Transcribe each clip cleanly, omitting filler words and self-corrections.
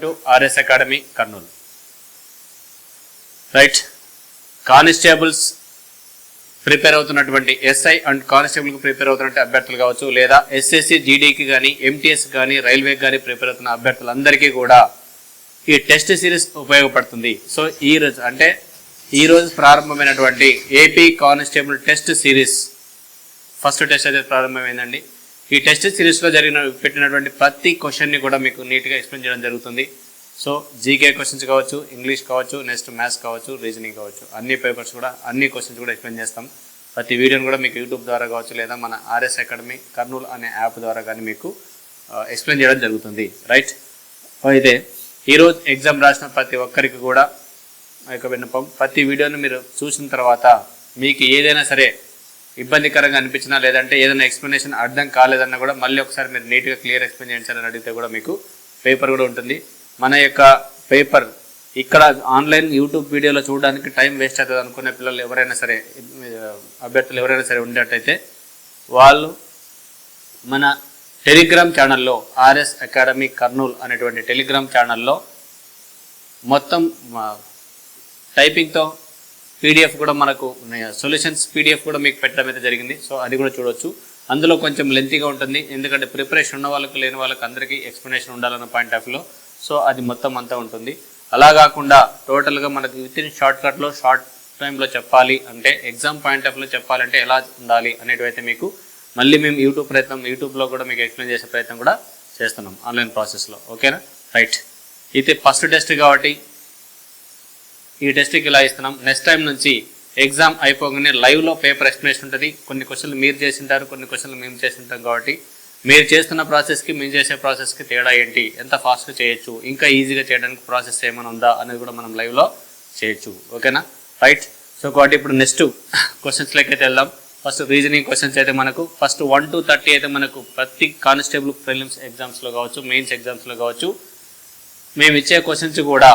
to RS Academy, Kurnool. Right, constables prepare అవుతున్నటువంటి SI and కానిస్టేబుల్కి prepare అవుతున్నటువంటి అభ్యర్థులు కావచ్చు, లేదా ఎస్ఎస్సి జీడీకి కానీ ఎంటీఎస్ కానీ రైల్వేకి కానీ ప్రిపేర్ అవుతున్న అభ్యర్థులందరికీ కూడా ఈ టెస్ట్ సిరీస్ ఉపయోగపడుతుంది. సో ఈరోజు ప్రారంభమైనటువంటి AP constable test series first test అయితే ప్రారంభమైందండి. ఈ టెస్ట్ సిరీస్లో పెట్టినటువంటి ప్రతి క్వశ్చన్ని కూడా మీకు నీట్గా ఎక్స్ప్లెయిన్ చేయడం జరుగుతుంది. సో జీకే క్వశ్చన్స్ కావచ్చు, ఇంగ్లీష్ కావచ్చు, నెక్స్ట్ మ్యాథ్స్ కావచ్చు, రీజనింగ్ కావచ్చు, అన్ని పేపర్స్ కూడా అన్ని క్వశ్చన్స్ కూడా ఎక్స్ప్లెయిన్ చేస్తాం. ప్రతి వీడియోని కూడా మీకు యూట్యూబ్ ద్వారా కావచ్చు, లేదా మన ఆర్ఎస్ అకాడమీ కర్నూలు అనే యాప్ ద్వారా కానీ మీకు ఎక్స్ప్లెయిన్ చేయడం జరుగుతుంది. రైట్, అయితే ఈరోజు ఎగ్జామ్ రాసిన ప్రతి ఒక్కరికి కూడా విన్నపం, ప్రతి వీడియోని మీరు చూసిన తర్వాత మీకు ఏదైనా సరే ఇబ్బందికరంగా అనిపించినా, లేదంటే ఏదైనా ఎక్స్ప్లెనేషన్ అర్థం కాలేదన్నా కూడా మళ్ళీ ఒకసారి మీరు నీట్గా క్లియర్ ఎక్స్ప్లెయిన్ చేయించాలని అడిగితే కూడా మీకు పేపర్ కూడా ఉంటుంది. మన యొక్క పేపర్ ఇక్కడ ఆన్లైన్ యూట్యూబ్ వీడియోలో చూడడానికి టైం వేస్ట్ అవుతుంది అనుకునే పిల్లలు ఎవరైనా సరే, అభ్యర్థులు ఎవరైనా సరే ఉండేటైతే వాళ్ళు మన టెలిగ్రామ్ ఛానల్లో ఆర్ఎస్ అకాడమీ కర్నూల్ అనేటువంటి టెలిగ్రామ్ ఛానల్లో మొత్తం టైపింగ్తో పీడిఎఫ్ కూడా మనకు సొల్యూషన్స్ పీడిఎఫ్ కూడా మీకు పెట్టడం అయితే జరిగింది. సో అది కూడా చూడవచ్చు. అందులో కొంచెం లెంతీగా ఉంటుంది, ఎందుకంటే ప్రిపరేషన్ ఉన్న వాళ్ళకు లేని వాళ్ళకి అందరికీ ఎక్స్ప్లెనేషన్ ఉండాలన్న పాయింట్ ఆఫ్ వ్యూలో. సో అది మొత్తం అంతా ఉంటుంది. అలా కాకుండా టోటల్గా మనకు విత్ ఇన్ షార్ట్కట్లో షార్ట్ టైంలో చెప్పాలి అంటే, ఎగ్జామ్ పాయింట్ ఆఫ్ వ్యూలో చెప్పాలంటే ఎలా ఉండాలి అనేటివైతే మీకు మళ్ళీ మేము యూట్యూబ్లో కూడా మీకు ఎక్స్ప్లెయిన్ చేసే ప్రయత్నం కూడా చేస్తున్నాం ఆన్లైన్ ప్రాసెస్లో. ఓకేనా? రైట్, అయితే ఫస్ట్ టెస్ట్ కాబట్టి ఈ టెస్ట్కి ఇలా ఇస్తున్నాం. నెక్స్ట్ టైం నుంచి ఎగ్జామ్ అయిపోగానే లైవ్లో పేపర్ ఎక్స్ప్లెనేషన్ ఉంటుంది. కొన్ని క్వశ్చన్లు మీరు చేసింటారు, కొన్ని క్వశ్చన్లు మేము చేసింటాం. కాబట్టి మీరు చేస్తున్న ప్రాసెస్కి మేము చేసే ప్రాసెస్కి తేడా ఏంటి, ఎంత ఫాస్ట్గా చేయొచ్చు, ఇంకా ఈజీగా చేయడానికి ప్రాసెస్ ఏమైనా ఉందా అనేది కూడా మనం లైవ్లో చేయొచ్చు. ఓకేనా? రైట్, సో కాబట్టి ఇప్పుడు నెక్స్ట్ క్వశ్చన్స్లోకి అయితే వెళ్దాం. ఫస్ట్ రీజనింగ్ క్వశ్చన్స్ అయితే మనకు ఫస్ట్ 1 to 30 అయితే మనకు ప్రతి కానిస్టేబుల్ ప్రిలిమ్స్ ఎగ్జామ్స్లో కావచ్చు, మెయిన్స్ ఎగ్జామ్స్లో కావచ్చు, మేము ఇచ్చే క్వశ్చన్స్ కూడా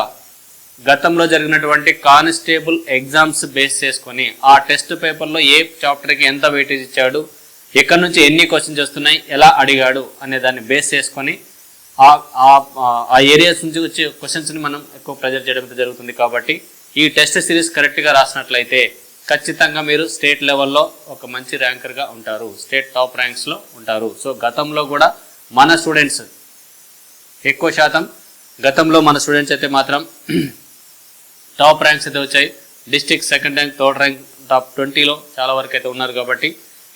గతంలో జరిగినటువంటి కానిస్టేబుల్ ఎగ్జామ్స్ బేస్ చేసుకొని ఆ టెస్ట్ పేపర్లో ఏ చాప్టర్కి ఎంత వెయిటేజ్ ఇచ్చాడు, ఎక్కడి నుంచి ఎన్ని క్వశ్చన్స్ వస్తున్నాయి, ఎలా అడిగాడు అనే దాన్ని బేస్ చేసుకొని ఆ ఏరియాస్ నుంచి వచ్చే క్వశ్చన్స్ని మనం ఎక్కువ ప్రెజర్ చేయడం జరుగుతుంది. కాబట్టి ఈ టెస్ట్ సిరీస్ కరెక్ట్గా రాసినట్లయితే ఖచ్చితంగా మీరు స్టేట్ లెవెల్లో ఒక మంచి ర్యాంకర్గా ఉంటారు, స్టేట్ టాప్ ర్యాంక్స్లో ఉంటారు. సో గతంలో కూడా మన స్టూడెంట్స్ ఎక్కువ శాతం గతంలో మన స్టూడెంట్స్ అయితే మాత్రం టాప్ ర్యాంక్స్ అయితే వచ్చాయి. District second rank, third rank, top 20లో చాలా వరకు అయితే ఉన్నారు. కాబట్టి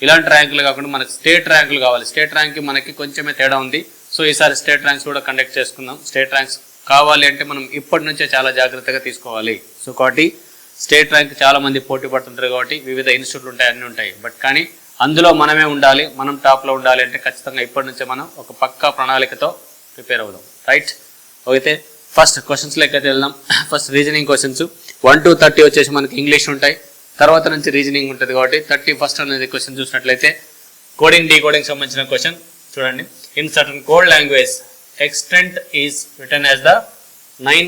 ఇలాంటి ర్యాంకులు కాకుండా మనకు స్టేట్ ర్యాంకులు కావాలి. స్టేట్ ర్యాంక్కి మనకి కొంచెమే తేడా ఉంది. సో ఈసారి స్టేట్ ర్యాంక్స్ కూడా కండక్ట్ చేసుకుందాం. స్టేట్ ర్యాంక్స్ కావాలి అంటే మనం ఇప్పటి నుంచే చాలా జాగ్రత్తగా తీసుకోవాలి. సో కాబట్టి స్టేట్ ర్యాంక్ చాలా మంది పోటీ పడుతుంటారు. కాబట్టి వివిధ ఇన్స్టిట్యూట్లు ఉంటాయి, అన్నీ ఉంటాయి. బట్ కానీ అందులో మనమే ఉండాలి, మనం టాప్లో ఉండాలి అంటే ఖచ్చితంగా ఇప్పటి నుంచే మనం ఒక పక్కా ప్రణాళికతో ప్రిపేర్ అవుదాం. రైట్, అయితే ఫస్ట్ క్వశ్చన్స్లోకి అయితే వెళ్దాం. ఫస్ట్ రీజనింగ్ క్వశ్చన్స్ 1 to 30 వచ్చేసి మనకి ఇంగ్లీష్ ఉంటాయి, తర్వాత నుంచి రీజనింగ్ ఉంటుంది. కాబట్టి 31st అనేది క్వశ్చన్ చూసినట్లయితే కోడింగ్ డీకోడింగ్ సంబంధించిన క్వశ్చన్ చూడండి. In certain code language extent is return as the 9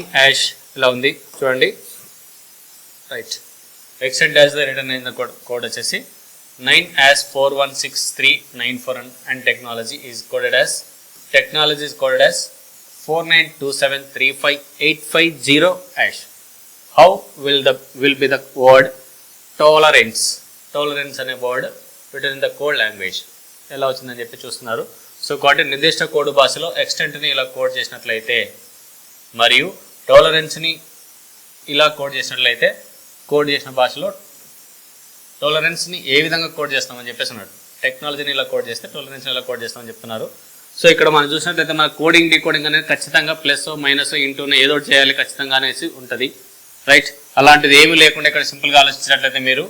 ఇలా ఉంది చూడండి. Right, extent as the return అయిన కోడ్ వచ్చేసి 9 416394 and technology is coded as 4927358550 How will be the word tolerance అనే word written in the code language ఎలా వచ్చిందని చెప్పి చూస్తున్నారు. సో కాబట్టి నిర్దిష్ట కోడ్ భాషలో ఎక్స్టెంట్ని ఇలా కోడ్ చేసినట్లయితే మరియు టాలరెన్స్ని ఇలా కోడ్ చేసినట్లయితే కోడ్ చేసిన భాషలో టాలరెన్స్ని ఏ విధంగా కోడ్ చేస్తామని చెప్పేసి అన్నాడు. టెక్నాలజీని ఇలా కోడ్ చేస్తే టాలరెన్స్ని ఇలా కోడ్ చేస్తామని చెప్తున్నారు. సో ఇక్కడ మనం చూసినట్లయితే మన కోడింగ్ డీకోడింగ్ అనేది ఖచ్చితంగా ప్లస్ మైనస్ ఇంటూనే ఏదో చేయాలి ఖచ్చితంగా అనేసి ఉంటుంది. రైట్, అలాంటిది ఏమీ లేకుండా ఇక్కడ సింపుల్గా ఆలోచించినట్లయితే మీరు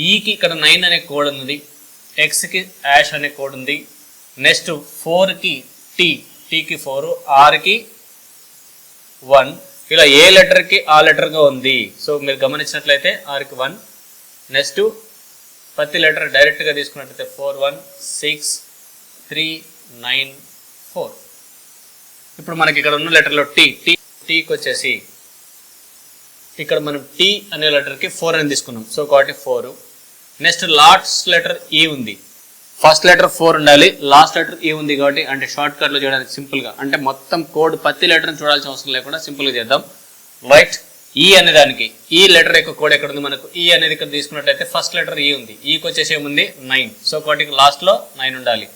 ఈకి ఇక్కడ 9 అనే కోడ్ ఉంది, ఎక్స్కి యాష్ అనే కోడ్ ఉంది, నెక్స్ట్ 4కి టీకి 4, ఆర్కి 1, ఇలా ఏ లెటర్కి ఆ లెటర్గా ఉంది. సో మీరు గమనించినట్లయితే ఆర్కి 1, నెక్స్ట్ ప్రతి లెటర్ డైరెక్ట్గా తీసుకున్నట్లయితే 4 1 6 3 9 4. ఇప్పుడు మనకి ఇక్కడ ఉన్న లెటర్లో టీకి వచ్చేసి ఇక్కడ మనం టీ అనే లెటర్కి 4 అని తీసుకున్నాం. సో కాబట్టి 4. నెక్స్ట్ లాస్ట్ లెటర్ ఈ ఉంది, ఫస్ట్ లెటర్ 4 ఉండాలి, లాస్ట్ లెటర్ ఈ ఉంది కాబట్టి అంటే షార్ట్ కట్లో చేయడానికి సింపుల్గా అంటే మొత్తం కోడ్ ప్రతి లెటర్ని చూడాల్సిన అవసరం లేకుండా సింపుల్గా చేద్దాం. రైట్, ఈ అనే దానికి ఈ లెటర్ యొక్క కోడ్ ఎక్కడ ఉంది మనకు ఈ అనేది ఇక్కడ తీసుకున్నట్లయితే ఫస్ట్ లెటర్ ఈ ఉంది, ఈకి వచ్చేసి ఏముంది 9. సో కాబట్టి లాస్ట్లో 9 ఉండాలి.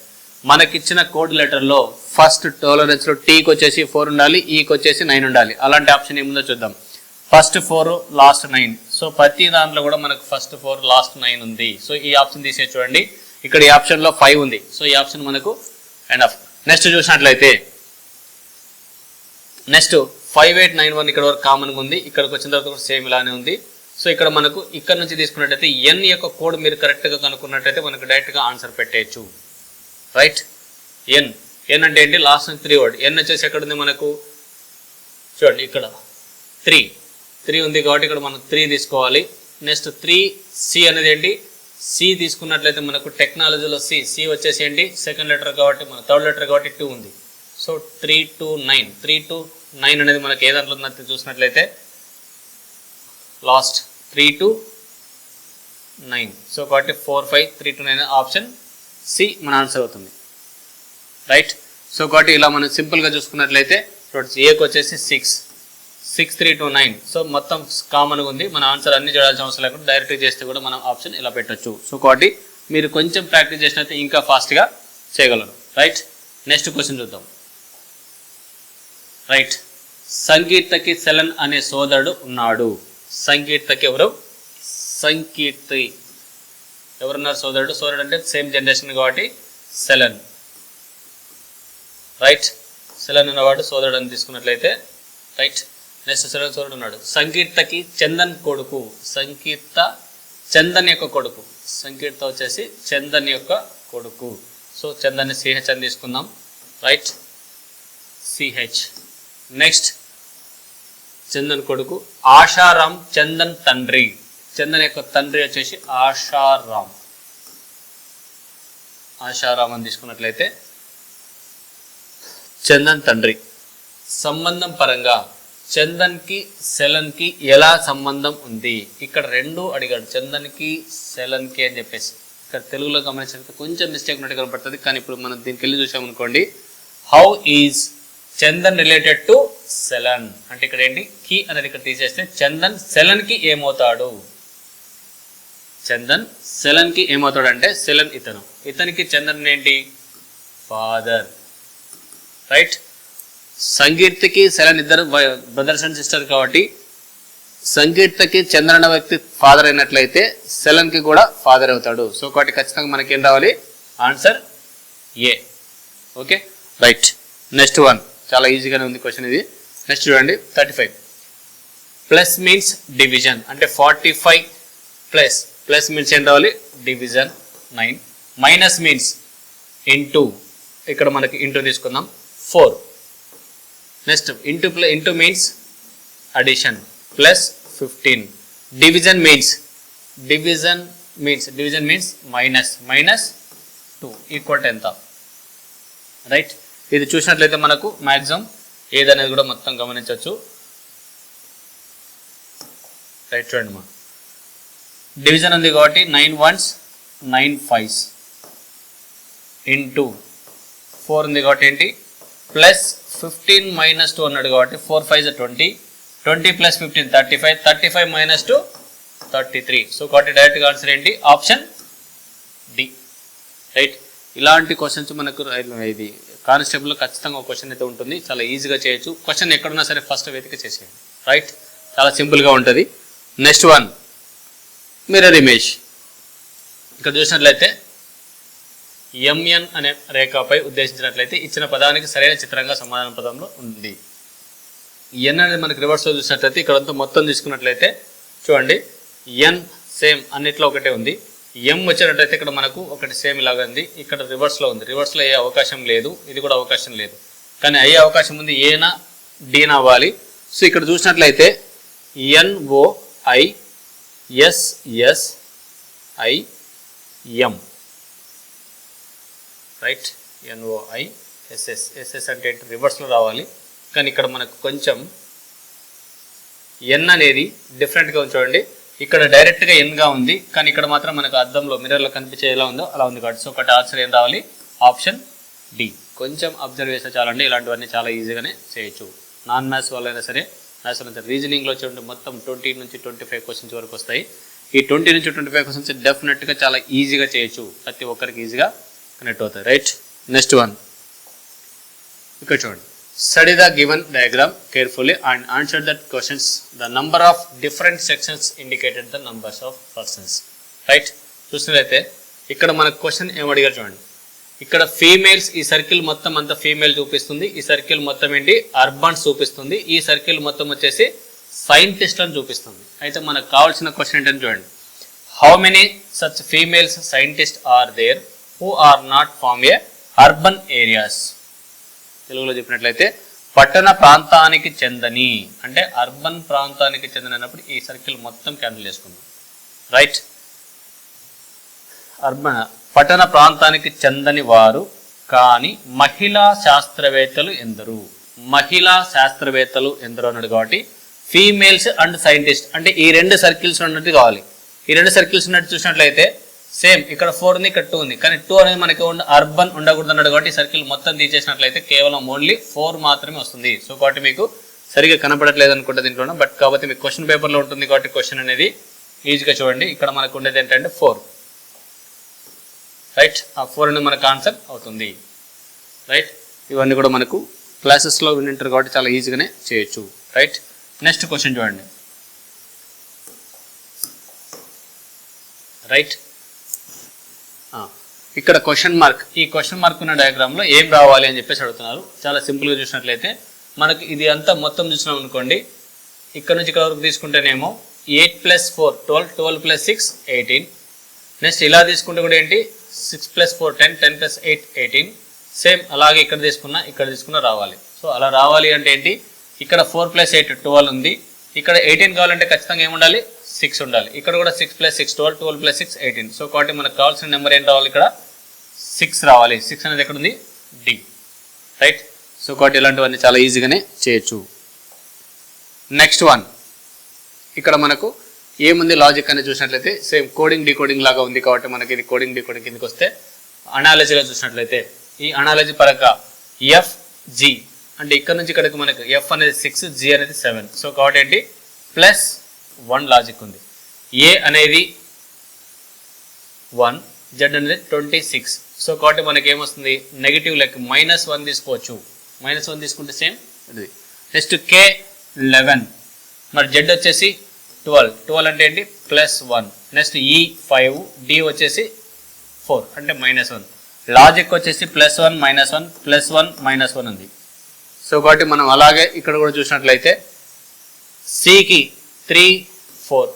మనకిచ్చిన కోడ్ లెటర్లో ఫస్ట్ టాలరెన్స్లో టీకి వచ్చేసి 4 ఉండాలి, ఈకి వచ్చేసి 9 ఉండాలి. అలాంటి ఆప్షన్ ఏముందో చూద్దాం. First 4 last 9. సో ప్రతి దాంట్లో కూడా మనకు ఫస్ట్ 4 లాస్ట్ 9 ఉంది. సో ఈ ఆప్షన్ తీసే చూడండి, ఇక్కడ ఈ ఆప్షన్లో 5 ఉంది. సో ఈ ఆప్షన్ మనకు ఎండ్ ఆఫ్. నెక్స్ట్ చూసినట్లయితే నెక్స్ట్ 5891 ఇక్కడ వరకు కామన్గా ఉంది, ఇక్కడికి వచ్చిన తర్వాత కూడా సేమ్ ఇలానే ఉంది. సో ఇక్కడ మనకు ఇక్కడ నుంచి తీసుకున్నట్టయితే ఎన్ యొక్క కోడ్ మీరు కరెక్ట్గా కనుక్కున్నట్టయితే మనకు డైరెక్ట్గా ఆన్సర్ పెట్టేయచ్చు. రైట్, ఎన్ అంటే ఏంటి లాస్ట్ 3 వర్డ్. ఎన్ వచ్చేసి ఎక్కడ ఉంది మనకు చూడండి, ఇక్కడ 3 ఉంది కాబట్టి ఇక్కడ మనం 3 తీసుకోవాలి. నెక్స్ట్ 3C అనేది ఏంటి, సి తీసుకున్నట్లయితే మనకు టెక్నాలజీలో సి వచ్చేసి ఏంటి సెకండ్ లెటర్ కాబట్టి మన థర్డ్ లెటర్ కాబట్టి 2 ఉంది. సో 3 to 9 అనేది మనకి ఏ దాంట్లో ఉందంటే చూసినట్లయితే లాస్ట్ 3 to 9. సో కాబట్టి 4, 5, 3 to 9 ఆప్షన్ సి మన ఆన్సర్ అవుతుంది. రైట్, సో కాబట్టి ఇలా మనం సింపుల్గా చూసుకున్నట్లయితే ఏకి వచ్చేసి 6, 3 to 9. సో మొత్తం కామన్గా ఉంది, మన ఆన్సర్ అన్ని చూడాల్సిన అవసరం లేకుండా డైరెక్ట్గా చేస్తే కూడా మనం ఆప్షన్ ఇలా పెట్టచ్చు. సో కాబట్టి మీరు కొంచెం ప్రాక్టీస్ చేసినట్లయితే ఇంకా ఫాస్ట్గా చేయగలరు. రైట్, నెక్స్ట్ క్వశ్చన్ చూద్దాం. రైట్, సంకీర్తకి సెలన్ అనే సోదరుడు ఉన్నాడు. సంకీర్తకి ఎవరు, సంకీర్తి ఎవరున్నారు సోదరుడు. సోదరుడు అంటే సేమ్ జనరేషన్ కాబట్టి సెలన్. రైట్, సెలన్ ఉన్నవాడు సోదరుడు అని తీసుకున్నట్లయితే రైట్. నెక్స్ట్ సెలన్ సోదరుడు ఉన్నాడు. సంకీర్తకి చందన్ కొడుకు. సంకీర్త చందన్ యొక్క కొడుకు. సంకీర్త వచ్చేసి చందన్ యొక్క కొడుకు. సో చందన్ని సిహెచ్ అని తీసుకుందాం. Right, CH. నెక్స్ట్ చందన్ కొడుకు ఆశారాం చందన్ తండ్రి. చందన్ యొక్క తండ్రి వచ్చేసి ఆశారాం అని తీసుకున్నట్లయితే చందన్ తండ్రి. సంబంధం పరంగా చందన్కి సెలన్కి ఎలా సంబంధం ఉంది, ఇక్కడ 2 అడిగాడు, చందన్కి సెలన్కి అని చెప్పేసి. ఇక్కడ తెలుగులో గమనించినట్లయితే కొంచెం మిస్టేక్ ఉన్నట్టు కనపడుతుంది, కానీ ఇప్పుడు మనం దీనికి వెళ్ళి చూసామనుకోండి. How is Chandan related to Selan అంటే ఇక్కడ ఏంటి కి అనేది ఇక్కడ తీసేస్తే చందన్ సెలన్కి ఏమవుతాడు, చందన్ సెలన్కి ఏమవుతాడు అంటే సెలన్ ఇతనికి చందన్ ఏంటి ఫాదర్. రైట్, సంకీర్తికి సెలన్ ఇద్దరు బ్రదర్స్ అండ్ సిస్టర్ కాబట్టి సంకీర్తకి చందన్ అనే వ్యక్తి ఫాదర్ అయినట్లయితే సెలన్కి కూడా ఫాదర్ అవుతాడు. సో కాబట్టి ఖచ్చితంగా మనకి ఏం రావాలి answer A. Okay, right. Next one చాలా ఈజీగానే ఉంది క్వశ్చన్ ఇది. నెక్స్ట్ చూడండి 35. ప్లస్ మీన్స్ డివిజన్ అంటే 45 ప్లస్ మీన్స్ ఏం రావాలి డివిజన్ 9. మైనస్ మీన్స్ ఇంటూ, ఇక్కడ మనకి ఇంటూ తీసుకుందాం 4. Next into means addition plus 15. Division means minus 2 equal to ఎంత. రైట్, ఇది చూసినట్లయితే మనకు మ్యాక్సిమం ఏదనేది కూడా మొత్తం గమనించవచ్చు. రైట్, చూడండి మా డివిజన్ ఉంది కాబట్టి 9 1s 9 5s ఇంటూ 4 ఉంది కాబట్టి ఏంటి ప్లస్ 15 మైనస్ 2 అన్నాడు కాబట్టి 4 5s 20, 20 ప్లస్ 15 35, 35 మైనస్ 2 33. సో కాబట్టి డైరెక్ట్గా ఆన్సర్ ఏంటి ఆప్షన్ డి. రైట్, ఇలాంటి క్వశ్చన్స్ మనకు ఇది కానిస్టేబుల్లో ఖచ్చితంగా ఒక క్వశ్చన్ అయితే ఉంటుంది, చాలా ఈజీగా చేయొచ్చు. క్వశ్చన్ ఎక్కడున్నా సరే ఫస్ట్ వెతికి చేసేయండి. రైట్, చాలా సింపుల్గా ఉంటుంది. Next one mirror image. ఇక్కడ చూసినట్లయితే ఎంఎన్ అనే రేఖపై ఉద్దేశించినట్లయితే ఇచ్చిన పదానికి సరైన చిత్రంగా సమాధాన పదంలో ఉంది. ఎన్ అనేది మనకి రివర్స్లో చూసినట్లయితే ఇక్కడ మొత్తం తీసుకున్నట్లయితే చూడండి ఎన్ సేమ్ అన్నిట్లో ఒకటే ఉంది. ఎం వచ్చినట్టయితే ఇక్కడ మనకు ఒకటి సేమ్ ఇలాగ ఉంది, ఇక్కడ రివర్స్లో ఉంది. రివర్స్లో అయ్యే అవకాశం లేదు, ఇది కూడా అవకాశం లేదు, కానీ అయ్యే అవకాశం ఉంది ఏనా డీనా అవ్వాలి. సో ఇక్కడ చూసినట్లయితే NOISSIM. రైట్, NOISSS అంటే రివర్స్లో రావాలి, కానీ ఇక్కడ మనకు కొంచెం ఎన్ అనేది డిఫరెంట్గా చూడండి. ఇక్కడ డైరెక్ట్గా ఎన్గా ఉంది, కానీ ఇక్కడ మాత్రం మనకు అద్దంలో మిర్రర్లో కనిపించే ఎలా ఉందో అలా ఉంది కాబట్టి సో ఒకటి ఆన్సర్ ఏం రావాలి, ఆప్షన్ డి. కొంచెం అబ్జర్వ్ చేస్తే చాలండి, ఇలాంటివన్నీ చాలా ఈజీగానే చేయొచ్చు. నాన్ మ్యాథ్స్ వాళ్ళైనా సరే, మ్యాథ్స్ వాళ్ళైనా సరే. రీజనింగ్లో వచ్చే మొత్తం 20 నుంచి 25 క్వశ్చన్స్ వరకు వస్తాయి. ఈ 20 నుంచి 25 క్వశ్చన్స్ డెఫినెట్గా చాలా ఈజీగా చేయొచ్చు, ప్రతి ఒక్కరికి ఈజీగా కనెక్ట్ అవుతాయి. రైట్, నెక్స్ట్ వన్ ఇక్కడ చూడండి. Study the given diagram carefully and answer that questions. The number of different sections indicated the numbers of persons. Right, చూసినట్లయితే ఇక్కడ మనకు క్వశ్చన్ ఏమడిగారు చూడండి. ఇక్కడ ఫీమేల్స్, ఈ సర్కిల్ మొత్తం అంతా ఫీమేల్ చూపిస్తుంది, ఈ సర్కిల్ మొత్తం ఏంటి అర్బన్స్ చూపిస్తుంది, ఈ సర్కిల్ మొత్తం వచ్చేసి సైంటిస్ట్లను చూపిస్తుంది. అయితే మనకు కావాల్సిన క్వశ్చన్ ఏంటని చూడండి. How many such females scientist are there who are not from a urban areas. తెలుగులో చెప్పినట్లయితే పట్టణ ప్రాంతానికి చెందని, అంటే అర్బన్ ప్రాంతానికి చెందినప్పుడు ఈ సర్కిల్ మొత్తం క్యాన్సిల్ చేసుకుందాం. రైట్, పట్టణ ప్రాంతానికి చెందని వారు కానీ మహిళా శాస్త్రవేత్తలు ఎందరు. మహిళా శాస్త్రవేత్తలు ఎందరు అన్నాడు కాబట్టి ఫీమేల్స్ అండ్ సైంటిస్ట్ అంటే ఈ రెండు సర్కిల్స్ ఉన్నట్టు కావాలి. ఈ రెండు సర్కిల్స్ ఉన్నట్టు చూసినట్లయితే సేమ్ ఇక్కడ 4 ఉంది, ఇక్కడ 2 ఉంది, కానీ 2 అనేది మనకి అర్బన్ ఉండకూడదు అన్నాడు కాబట్టి సర్కిల్ మొత్తం తీసేసినట్లయితే కేవలం ఓన్లీ 4 మాత్రమే వస్తుంది. సో కాబట్టి మీకు సరిగ్గా కనపడట్లేదు అనుకుంటే దీంట్లో, బట్ కాబట్టి మీకు క్వశ్చన్ పేపర్లో ఉంటుంది కాబట్టి క్వశ్చన్ అనేది ఈజీగా చూడండి. ఇక్కడ మనకు ఉండేది ఏంటంటే 4. రైట్, ఆ 4 అనేది మనకు ఆన్సర్ అవుతుంది. రైట్, ఇవన్నీ కూడా మనకు క్లాసెస్లో వింటారు కాబట్టి చాలా ఈజీగానే చేయొచ్చు. రైట్, నెక్స్ట్ క్వశ్చన్ చూడండి. రైట్, ఇక్కడ క్వశ్చన్ మార్క్, ఈ క్వశ్చన్ మార్క్ ఉన్న డయాగ్రామ్లో ఏం రావాలి అని చెప్పేసి అడుగుతున్నారు. చాలా సింపుల్గా చూసినట్లయితే మనకు ఇది అంతా మొత్తం చూసినాం అనుకోండి, ఇక్కడ నుంచి ఇక్కడ వరకు తీసుకుంటేనేమో 8 + 4 12, 12 + 6 18. నెక్స్ట్ ఇలా తీసుకుంటే కూడా ఏంటి 6 + 4 10, 10 + 8 18. సేమ్ అలాగే ఇక్కడ తీసుకున్నా రావాలి. సో అలా రావాలి అంటే ఏంటి, ఇక్కడ 4 + 8 12 ఉంది, ఇక్కడ 18 కావాలంటే ఖచ్చితంగా ఏముండాలి 6 ఉండాలి. ఇక్కడ కూడా 6 + 6 12, 12 + 6 18. సో కాబట్టి మనకు కావాల్సిన నెంబర్ ఏం రావాలి, ఇక్కడ 6 రావాలి. 6 అనేది ఎక్కడ ఉంది, డి. రైట్, సో కాబట్టి ఇలాంటివన్నీ చాలా ఈజీగానే చేయొచ్చు. నెక్స్ట్ వన్, ఇక్కడ మనకు ఏముంది లాజిక్ అనేది చూసినట్లయితే సేమ్ కోడింగ్ డీకోడింగ్ లాగా ఉంది కాబట్టి మనకి ఇది కోడింగ్ డీకోడింగ్ కిందకి వస్తే అనాలజీలో చూసినట్లయితే ఈ అనాలజీ పరంగా ఎఫ్ జి అంటే ఇక్కడ నుంచి ఇక్కడికి మనకు ఎఫ్ అనేది 6, జి అనేది 7. సో కాబట్టి ఏంటి +1 లాజిక్ ఉంది. ఏ అనేది 1, జెడ్ అనేది 26. సో కాబట్టి మనకి ఏమొస్తుంది నెగిటివ్ లెక్క -1 తీసుకోవచ్చు. -1 తీసుకుంటే సేమ్ ఇది. నెక్స్ట్ కే 11, మరి జెడ్ వచ్చేసి 12. 12 అంటే ఏంటి +1. నెక్స్ట్ ఈ 5, డి వచ్చేసి 4 అంటే -1. లాజిక్ వచ్చేసి +1 -1 +1 -1 ఉంది. సో కాబట్టి మనం అలాగే ఇక్కడ కూడా చూసినట్లయితే సికి 3 4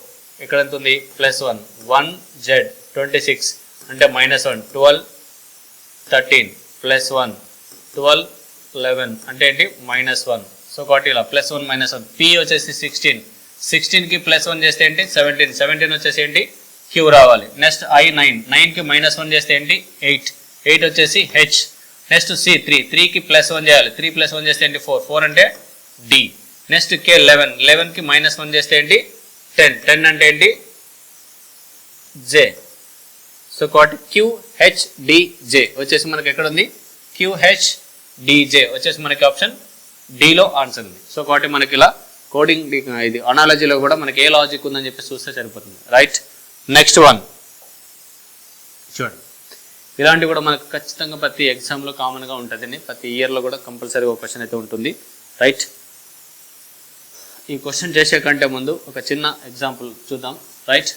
ఇక్కడ ఎంత ఉంది +1 1 జెడ్ 26 అంటే -1 12 13 +1 12 11 అంటే ఏంటి -1. సో కాబట్టి ఇలా +1 -1. పి వచ్చేసి 16, 16కి +1 చేస్తే ఏంటి 17, 17 వచ్చేసి ఏంటి క్యూ రావాలి. నెక్స్ట్ ఐ 9, 9కి -1 చేస్తే ఏంటి 8, 8 వచ్చేసి హెచ్. నెక్స్ట్ సి 3, 3కి +1 చేయాలి, 3 +1 చేస్తే ఏంటి 4, 4 అంటే డి. నెక్స్ట్ కే 11, 11కి -1 చేస్తే ఏంటి 10, 10 అంటే ఏంటి జే. సో కాబట్టి QHDJ వచ్చేసి మనకి ఎక్కడ ఉంది QHDJ వచ్చేసి మనకి ఆప్షన్ డిలో ఆన్సర్ ఉంది. సో కాబట్టి మనకి ఇలా కోడింగ్ ఇది అనాలజీలో కూడా మనకి ఏ లాజిక్ ఉందని చెప్పి చూస్తే సరిపోతుంది. రైట్, నెక్స్ట్ వన్ చూడండి. ఇలాంటివి కూడా మనకు ఖచ్చితంగా ప్రతి ఎగ్జామ్లో కామన్గా ఉంటుందండి, ప్రతి ఇయర్లో కూడా కంపల్సరీ ఒక క్వశ్చన్ అయితే ఉంటుంది. రైట్, ఈ క్వశ్చన్ చేసే కంటే ముందు ఒక చిన్న ఎగ్జాంపుల్ చూద్దాం. రైట్,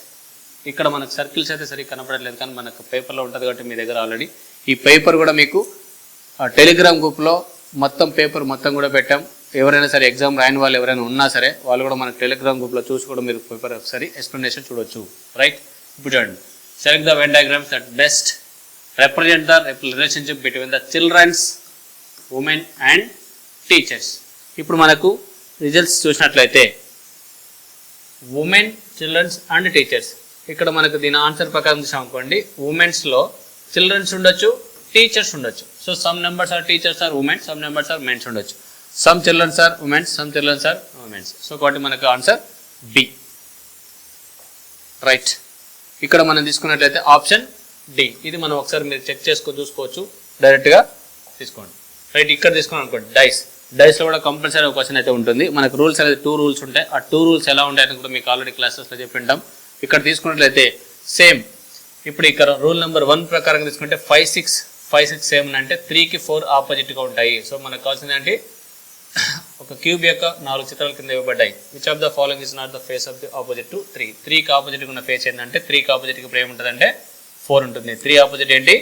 ఇక్కడ మనకు సర్కిల్స్ అయితే సరిగ్గా కనపడలేదు కానీ మనకు పేపర్లో ఉంటుంది కాబట్టి మీ దగ్గర ఆల్రెడీ ఈ పేపర్ కూడా మీకు టెలిగ్రామ్ గ్రూప్లో మొత్తం పేపర్ మొత్తం కూడా పెట్టాం. ఎవరైనా సరే ఎగ్జామ్ రాయని వాళ్ళు ఎవరైనా ఉన్నా సరే వాళ్ళు కూడా మనకు టెలిగ్రామ్ గ్రూప్లో చూసి కూడా మీరు పేపర్ ఒకసారి ఎక్స్ప్లెనేషన్ చూడొచ్చు. రైట్, ఇప్పుడు చూడండి. Select the Venn diagrams that best represent the relationship between the children's, women and teachers. ఇప్పుడు మనకు రిజల్ట్స్ చూసినట్లయితే ఉమెన్, చిల్డ్రన్స్ అండ్ టీచర్స్. ఇక్కడ మనకు దీని ఆన్సర్ ప్రకారం చూసాం అనుకోండి, ఉమెన్స్లో చిల్డ్రన్స్ ఉండొచ్చు, టీచర్స్ ఉండొచ్చు. So some numbers are teachers are women, some numbers are mens ఉండొచ్చు. Some childrens are womens, some childrens are womens. So కాబట్టి మనకు ఆన్సర్ బి. రైట్. ఇక్కడ మనం తీసుకున్నట్లయితే ఆప్షన్ డి. ఇది మనం ఒకసారి మీరు చెక్ చేసుకొని చూసుకోవచ్చు, డైరెక్ట్గా తీసుకోండి. రైట్, ఇక్కడ తీసుకున్నాం అనుకోండి డైస్. డైస్లో కూడా కంపల్సరీ ఒక క్వశ్చన్ అయితే ఉంటుంది. మనకు రూల్స్ అనేది 2 రూల్స్ ఉంటాయి. ఆ 2 రూల్స్ ఎలా ఉంటాయని కూడా మీకు ఆల్రెడీ క్లాసెస్లో చెప్పింటాం. ఇక్కడ తీసుకున్నట్లయితే సేమ్. ఇప్పుడు ఇక్కడ రూల్ నెంబర్ 1 ప్రకారం తీసుకుంటే 5, 6 సేమ్ అంటే 3కి 4 ఆపోజిట్గా ఉంటాయి. సో మనకు కావాల్సింది ఏంటి, ఒక క్యూబ్ యొక్క 4 చిత్రాల కింద ఇవ్వబడ్డాయి. Which of the following is not the face of the opposite to 3. 3కి ఆపోజిట్గా ఉన్న ఫేస్ ఏంటంటే 3కి ఆపోజిట్గా ఇప్పుడు ఏముంటుందంటే 4 ఉంటుంది. 3 ఆపోజిట్ ఏంటి,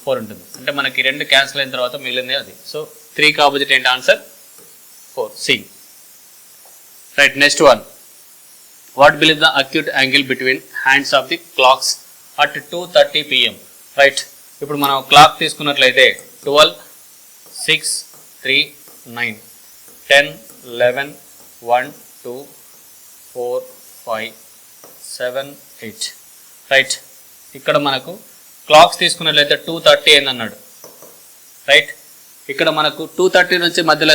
4 ఉంటుంది. అంటే మనకి 2 క్యాన్సిల్ అయిన తర్వాత మిగిలింది అది. సో 3కి ఆపోజిట్ ఏంటి, answer 4, C. Right, next one. What believe the acute angle between hands of the clocks at 2:30 PM. Right, ఇప్పుడు మనం క్లాక్ తీసుకున్నట్లయితే 12, 6, 3, 9, 10, 11, 1, 2, 4, 5, 7, 8. రైట్, ఇక్కడ మనకు క్లాక్స్ తీసుకున్నట్లయితే 2:30 అన్నాడు. రైట్, ఇక్కడ మనకు 2:30 నుంచి మధ్యలో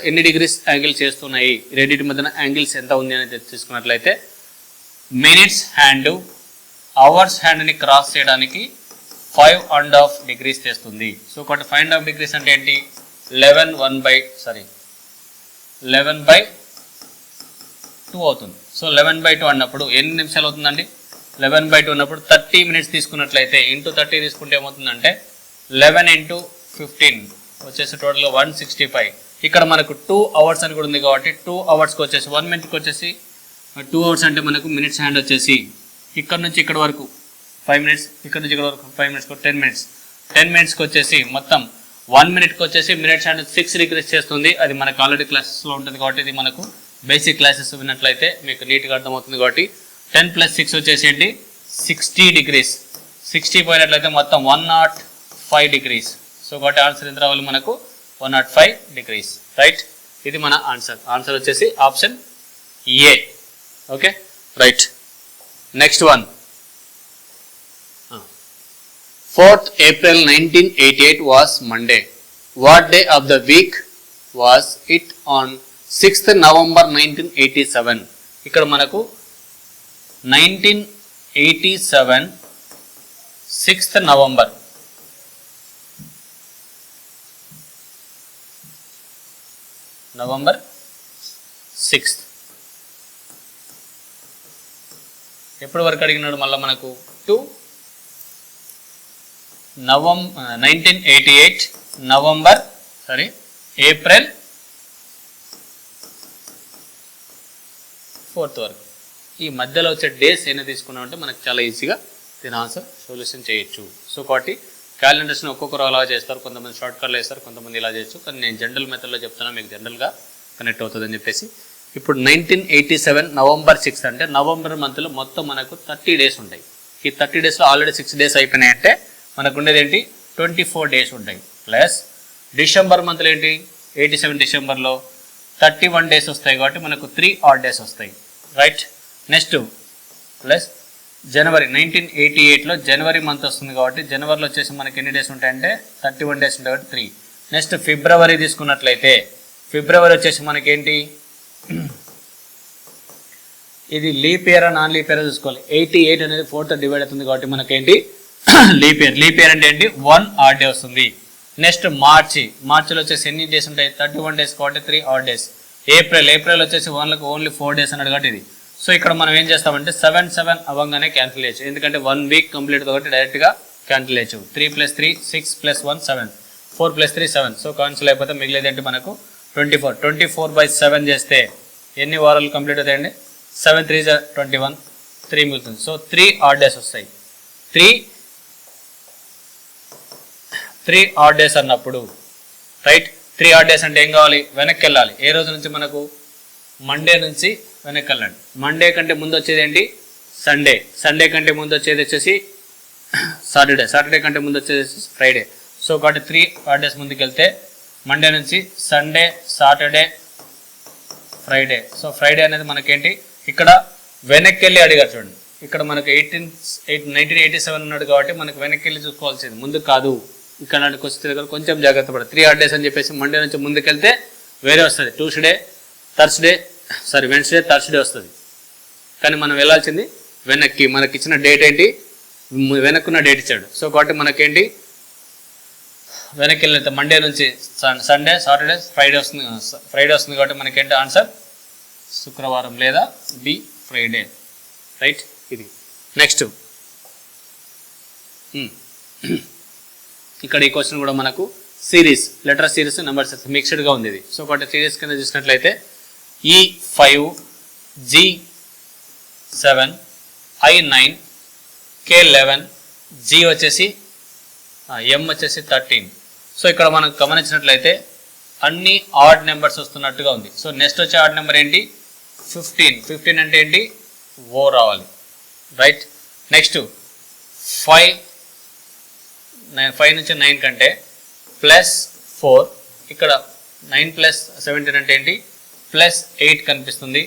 ఎన్ని డిగ్రీస్ యాంగిల్ చేస్తున్నాయి, రెండింటి మధ్యన యాంగిల్స్ ఎంత ఉంది అని తీసుకున్నట్లయితే మినిట్స్ హ్యాండ్ అవర్స్ హ్యాండ్ని క్రాస్ చేయడానికి 5.5 డిగ్రీస్ చేస్తుంది. సో ఒకటి 5.5 డిగ్రీస్ అంటే ఏంటి, 11/2 అవుతుంది. సో 11/2 అన్నప్పుడు ఎన్ని నిమిషాలు అవుతుందండి, 11/2 అన్నప్పుడు 30 మినిట్స్ తీసుకున్నట్లయితే ఇంటూ 30 తీసుకుంటే ఏమవుతుందంటే 11 × 15 వచ్చేసి టోటల్గా 165. ఇక్కడ మనకు 2 అవర్స్ అని కూడా ఉంది కాబట్టి 2 అవర్స్కి వచ్చేసి 1 మినిట్కి వచ్చేసి 2 అవర్స్ అంటే మనకు మినిట్స్ హ్యాండ్ వచ్చేసి ఇక్కడ నుంచి ఇక్కడ వరకు 5 మినిట్స్, ఇక్కడ నుంచి ఇక్కడ వరకు 5 మినిట్స్ 10 మినిట్స్. 10 మినిట్స్కి వచ్చేసి మొత్తం 1 మినిట్కి వచ్చేసి మినిట్స్ హ్యాండ్ 6 డిగ్రీస్ చేస్తుంది. అది మనకు ఆల్రెడీ క్లాసెస్లో ఉంటుంది కాబట్టి ఇది మనకు బేసిక్ క్లాసెస్ విన్నట్లయితే మీకు నీట్గా అర్థమవుతుంది. కాబట్టి 10 + 6 వచ్చేసి ఏంటి 60 డిగ్రీస్. 60 పోయినట్లయితే మొత్తం 105 డిగ్రీస్. సో కాబట్టి ఆన్సర్ ఎంత రావాలి మనకు, 105 డిగ్రీస్. రైట్, ఇది మన ఆన్సర్ వచ్చేసి option A. Okay, right. Next one. 4th April 1988 was Monday. What day of the week was it on 6th November 1987? ఇక్కడ మనకు 1987 6th November. November 6th. ఎప్పటి వరకు అడిగినాడు మళ్ళీ మనకు 1988 ఏప్రిల్ 4th వరకు. ఈ మధ్యలో వచ్చే డేస్ ఏమైనా తీసుకున్నామంటే మనకు చాలా ఈజీగా దీని ఆన్సర్ సొల్యూషన్ చేయొచ్చు. సో కాబట్టి క్యాలెండర్స్ని ఒక్కొక్కరు అలా చేస్తారు, కొంతమంది షార్ట్ కట్లో వేస్తారు, కొంతమంది ఇలా చేయొచ్చు. కానీ నేను జనరల్ మెథడ్లో చెప్తున్నా, మీకు జనరల్గా కనెక్ట్ అవుతుందని చెప్పేసి. ఇప్పుడు 1987 November 6th అంటే నవంబర్ మంత్లో మొత్తం మనకు 30 డేస్ ఉంటాయి. ఈ 30 డేస్లో ఆల్రెడీ 6 డేస్ అయిపోయినాయి అంటే మనకు ఉండేది ఏంటి 24 డేస్ ఉంటాయి. ప్లస్ డిసెంబర్ మంత్లో ఏంటి 87 డిసెంబర్లో 31 డేస్ వస్తాయి కాబట్టి మనకు 3 odd డేస్ వస్తాయి. రైట్, నెక్స్ట్ ప్లస్ జనవరి 1988లో జనవరి మంత్ వస్తుంది కాబట్టి జనవరిలో వచ్చేసి మనకి ఎన్ని డేస్ ఉంటాయంటే 31 డేస్ ఉంటాయి కాబట్టి 3. నెక్స్ట్ ఫిబ్రవరి తీసుకున్నట్లయితే ఫిబ్రవరి వచ్చేసి మనకేంటి, ఇది leap year non leap year చూసుకోవాలి. 88 అనేది 4th డివైడ్ అవుతుంది కాబట్టి మనకేంటి లీప్ ఇయర్. లీప్ ఇయర్ అంటే ఏంటి 1 odd డే వస్తుంది. నెక్స్ట్ మార్చిలో వచ్చేసి ఎన్ని డేస్ ఉంటాయి 31 డేస్ కాబట్టి 3 odd డేస్. ఏప్రిల్ వచ్చేసి ఓన్లీ 4 డేస్ అన్నాడు కాబట్టి ఇది. సో ఇక్కడ మనం ఏం చేస్తామంటే 7 అవ్వగానే క్యాన్సిల్ చేయొచ్చు, ఎందుకంటే 1 వీక్ కంప్లీట్ కాబట్టి డైరెక్ట్గా క్యాన్సిల్ చేయొచ్చు. 3 + 3 6 + 1 7, 4 + 3 7. సో క్యాన్సిల్ అయిపోతే మిగిలేదు ఏంటి మనకు 24. 24/7 చేస్తే ఎన్ని వారాలు కంప్లీట్ అవుతాయండి, 7 × 3 = 21, 3 మిగులుతుంది. సో 3 odd డేస్ వస్తాయి. 3 odd డేస్ అన్నప్పుడు రైట్, 3 odd డేస్ అంటే ఏం కావాలి, వెనక్కి వెళ్ళాలి. ఏ రోజు నుంచి మనకు మండే నుంచి వెనక్కి వెళ్ళండి. మండే కంటే ముందు వచ్చేది ఏంటి సండే కంటే ముందు వచ్చేది వచ్చేసి సాటర్డే కంటే ముందు వచ్చేసి ఫ్రైడే. సో కాబట్టి 3 odd డేస్ ముందుకు వెళ్తే మండే నుంచి Sunday, Saturday, Friday. So Friday అనేది మనకేంటి ఇక్కడ వెనక్కి వెళ్ళి అడిగారు చూడండి. ఇక్కడ మనకు 1987 ఉన్నాడు కాబట్టి మనకు వెనక్కి వెళ్ళి చూసుకోవాల్సింది, ముందు కాదు. ఇక్కడ వచ్చే దగ్గర కొంచెం జాగ్రత్త పడాలి. 3 odd డేస్ అని చెప్పేసి మండే నుంచి ముందుకెళ్తే వేరే వస్తుంది. వెన్స్డే, థర్స్డే వస్తుంది. కానీ మనం వెళ్ళాల్సింది వెనక్కి. మనకి ఇచ్చిన డేట్ ఏంటి, వెనక్కున్న డేట్ ఇచ్చాడు. సో కాబట్టి మనకేంటి వెనక్కి వెళ్ళితే మండే నుంచి సండే, సాటర్డే, ఫ్రైడే వస్తుంది కాబట్టి మనకేంటి ఆన్సర్ శుక్రవారం లేదా బి ఫ్రైడే. రైట్, ఇది. నెక్స్ట్ ఇక్కడ ఈ క్వశ్చన్ కూడా మనకు series, letter series, number series మిక్స్డ్గా ఉంది ఇది. సో కాబట్టి సిరీస్ కింద చూసినట్లయితే E5 G7 I9 K11 G వచ్చేసి M వచ్చేసి 13. సో ఇక్కడ మనం గమనించినట్లయితే అన్ని ఆడ్ నెంబర్స్ వస్తున్నట్టుగా ఉంది. సో నెక్స్ట్ వచ్చే ఆడ్ నెంబర్ ఏంటి 15. 15 అంటే ఏంటి ఓ రావాలి. రైట్, నెక్స్ట్ 5 నుంచి 9 కంటే +4. ఇక్కడ 9 + 17 అంటే ఏంటి +8 కనిపిస్తుంది.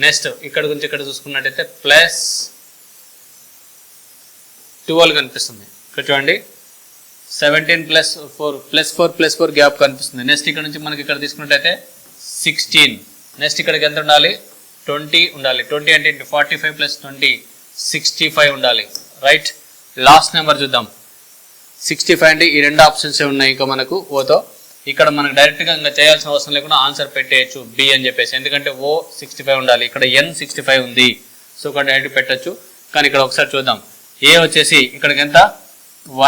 నెక్స్ట్ ఇక్కడ గురించి ఇక్కడ చూసుకున్నట్టయితే +12 కనిపిస్తుంది. ఇక్కడ చూడండి 17 + 4 గ్యాప్ కనిపిస్తుంది. నెక్స్ట్ ఇక్కడ నుంచి మనకి ఇక్కడ తీసుకున్నట్టయితే 16. నెక్స్ట్ ఇక్కడికి ఎంత ఉండాలి 20 ఉండాలి. 20 అంటే 45 + 20 65 ఉండాలి. రైట్, లాస్ట్ నెంబర్ చూద్దాం. 65 అంటే ఈ రెండు ఆప్షన్స్ ఉన్నాయి ఇంకా మనకు ఓతో. ఇక్కడ మనకు డైరెక్ట్గా ఇంకా చేయాల్సిన అవసరం లేకుండా ఆన్సర్ పెట్టేయచ్చు బి అని చెప్పేసి. ఎందుకంటే ఓ 65 ఉండాలి, ఇక్కడ ఎన్ 65 ఉంది. సో ఇక్కడ డైరెక్ట్ పెట్టచ్చు. కానీ ఇక్కడ ఒకసారి చూద్దాం. ఏ వచ్చేసి ఇక్కడికి ఎంత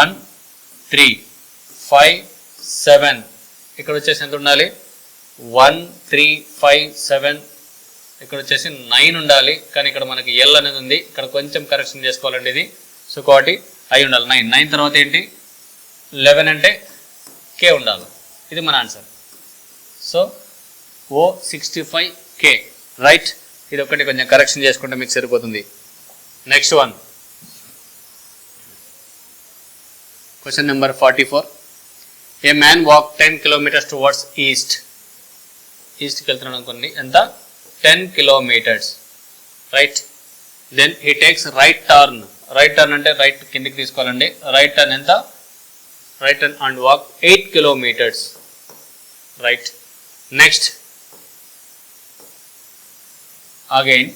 1 3 5 7. ఇక్కడ వచ్చేసి ఎంత ఉండాలి 1 3 5 7. ఇక్కడ వచ్చేసి 9 ఉండాలి. కానీ ఇక్కడ మనకి ఎల్ అనేది ఉంది, ఇక్కడ కొంచెం కరెక్షన్ చేసుకోవాలండి ఇది. సో కాబట్టి అయి ఉండాలి 9 తర్వాత ఏంటి 11 అంటే కే ఉండాలి. ఇది మన ఆన్సర్. సో ఓ 65K. రైట్, ఇది ఒకటి కొంచెం కరెక్షన్ చేసుకుంటే మీకు సరిపోతుంది. Next one, question number 44. A man walk 10 kilometers towards ఈస్ట్కి వెళ్తున్నాడు అనుకోండి. ఎంత 10 kilometers. Right, then he takes right turn. Right turn అంటే రైట్ కిందికి తీసుకోవాలండి. రైట్ టర్న్ ఎంత right turn and walk 8 kilometers. Right, next again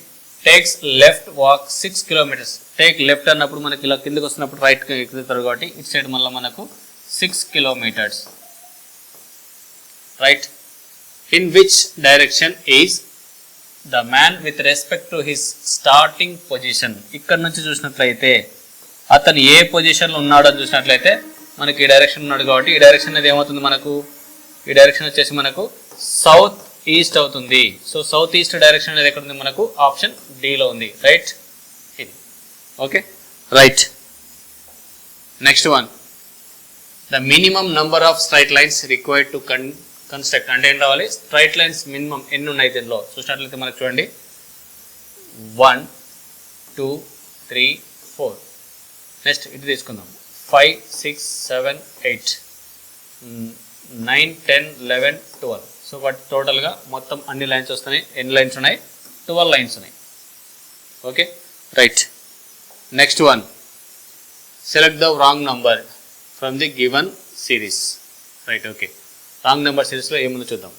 takes left walk 6 kilometers. Take left అన్నప్పుడు మనకి ఇలా కిందకి వస్తున్నప్పుడు రైట్కి ఎక్కుతారు కాబట్టి ఇటు సైడ్ మళ్ళీ మనకు 6 kilometers. Right, in which direction is the man with respect to his starting position. ఇక్కడ నుంచి చూసినట్లయితే అతను ఏ పొజిషన్లో ఉన్నాడో అని చూసినట్లయితే మనకి ఈ డైరెక్షన్ ఉన్నాడు కాబట్టి ఈ డైరెక్షన్ అనేది ఏమవుతుంది మనకు, ఈ డైరెక్షన్ వచ్చేసి మనకు సౌత్ ఈస్ట్ అవుతుంది. సో సౌత్ ఈస్ట్ డైరెక్షన్ అనేది ఎక్కడ ఉంది మనకు ఆప్షన్ డిలో ఉంది. రైట్, ఇది okay. Right, next one, the minimum number of straight lines required to construct. అంటే ఏం రావాలి స్ట్రైట్ లైన్స్ మినిమం ఎన్ని ఉన్నాయి దీనిలో చూసినట్లయితే మనకు చూడండి 1 2 3 4. నెక్స్ట్ ఇటు తీసుకుందాం 5 6 7 8 9 10 11 12. సో వాటి టోటల్గా మొత్తం అన్ని లైన్స్ వస్తున్నాయి. ఎన్ని లైన్స్ ఉన్నాయి 12 లైన్స్ ఉన్నాయి. Okay, right. Next one, select the wrong number from the given series. Right, okay. Wrong number సిరీస్లో ఏముందో చూద్దాం.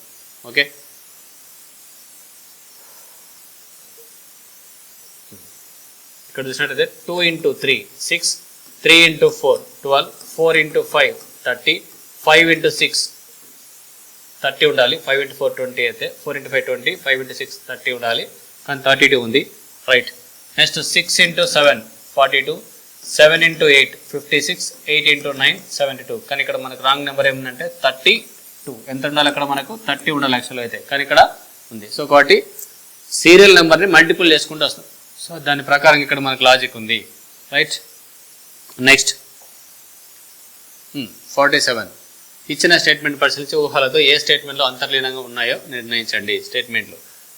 ఓకే, ఇక్కడ చూసినట్టయితే 2 into 3 6, 3 into 4 12, 4 into 5 30, 5 into 6 30 ఉండాలి. 5 into 4 20 అయితే 4 into 5 20, 5 into 6 30 ఉండాలి. కానీ 32 ఉంది. Right, next 6 into 7 42, 7 into 8 56, 8 into 9 72. కానీ ఇక్కడ మనకు రాంగ్ నెంబర్ ఏముందంటే 32. ఎంత ఉండాలి అక్కడ మనకు 30 ఉండాలి యాక్చువల్గా అయితే, కానీ ఇక్కడ ఉంది. సో కాబట్టి సీరియల్ నెంబర్ని మల్టిపుల్ చేసుకుంటూ వస్తుంది. సో దాని ప్రకారం ఇక్కడ మనకు లాజిక్ ఉంది. Right, next 47. ఇచ్చిన స్టేట్మెంట్ పరిశీలించి ఊహలతో ఏ స్టేట్మెంట్లో అంతర్లీనంగా ఉన్నాయో నిర్ణయించండి. స్టేట్మెంట్లు,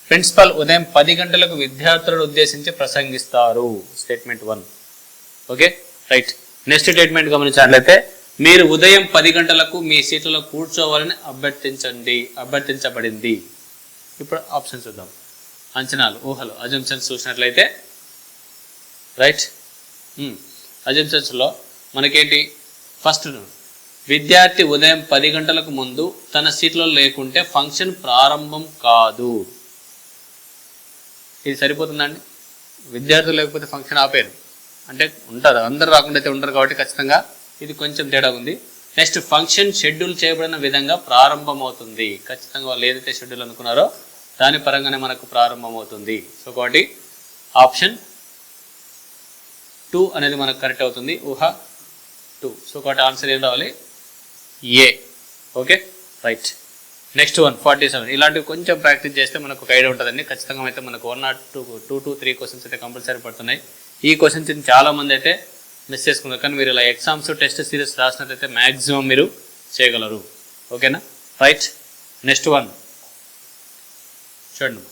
ప్రిన్సిపల్ ఉదయం 10 గంటలకు విద్యార్థులను ఉద్దేశించి ప్రసంగిస్తారు. Statement 1. Okay, right. Next statement గమనించినట్లయితే మీరు ఉదయం 10 గంటలకు మీ సీట్లలో కూర్చోవాలని అభ్యర్థించబడింది. ఇప్పుడు ఆప్షన్ చూద్దాం. అంచనాలు, ఊహలు, అజంప్షన్స్ చూసినట్లయితే రైట్, అజంప్షన్స్లో మనకేంటి ఫస్ట్, విద్యార్థి ఉదయం 10 గంటలకు ముందు తన సీట్లో లేకుంటే ఫంక్షన్ ప్రారంభం కాదు. ఇది సరిపోతుందండి. విద్యార్థులు లేకపోతే ఫంక్షన్ ఆపేరు, అంటే ఉంటారు, అందరు రాకుండా అయితే ఉండరు కాబట్టి ఖచ్చితంగా ఇది కొంచెం తేడా ఉంది. నెక్స్ట్ ఫంక్షన్ షెడ్యూల్ చేయబడిన విధంగా ప్రారంభమవుతుంది. ఖచ్చితంగా వాళ్ళు ఏదైతే షెడ్యూల్ అనుకున్నారో దాని పరంగానే మనకు ప్రారంభమవుతుంది. సో కాబట్టి ఆప్షన్ 2 అనేది మనకు కరెక్ట్ అవుతుంది. ఊహ 2. సో కాబట్టి ఆన్సర్ ఏం రావాలి? ఏ. Okay right. నెక్స్ట్ 147. ఇలాంటివి కొంచెం ప్రాక్టీస్ చేస్తే మనకు ఒక ఐడియా ఉంటుందండి. ఖచ్చితంగా అయితే మనకు 1 or 2 to 3 క్వశ్చన్స్ అయితే కంపల్సరీ పడుతున్నాయి. ఈ క్వశ్చన్స్ చాలామంది అయితే మిస్ చేసుకున్నారు, కానీ మీరు ఇలా ఎగ్జామ్స్ టెస్ట్ సిరీస్ రాసినట్లయితే మ్యాక్సిమం మీరు చేయగలరు. ఓకేనా రైట్. నెక్స్ట్ 1 చూడండి.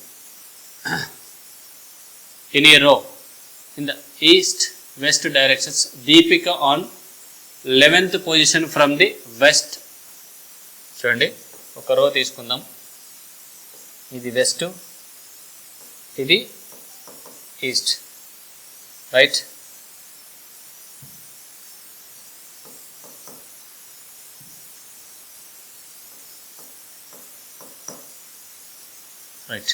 ఇన్ ఏ రో in the east west directions Deepika on 11th position from the west. చూడండి, ఒక రో తీసుకుందాం. ఇది వెస్ట్, ఇది east, right. Right.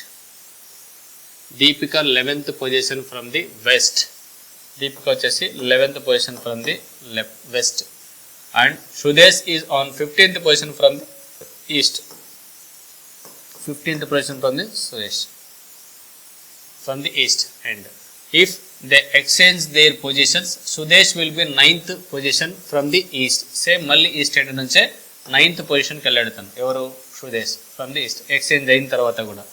Deepika 11th position from the west. Deepika వచ్చేసి 11th position from the west and Sudesh is on 15th position from the east. 15th position from the Sudesh from the east. And if they exchange there positions Sudesh will be 9th position from the east. Same మళ్ళీ east end నుంచే 9th పొజిషన్కి వెళ్ళాడు తను. ఎవరు? Sudesh from the east. Exchange అయిన తర్వాత కూడా,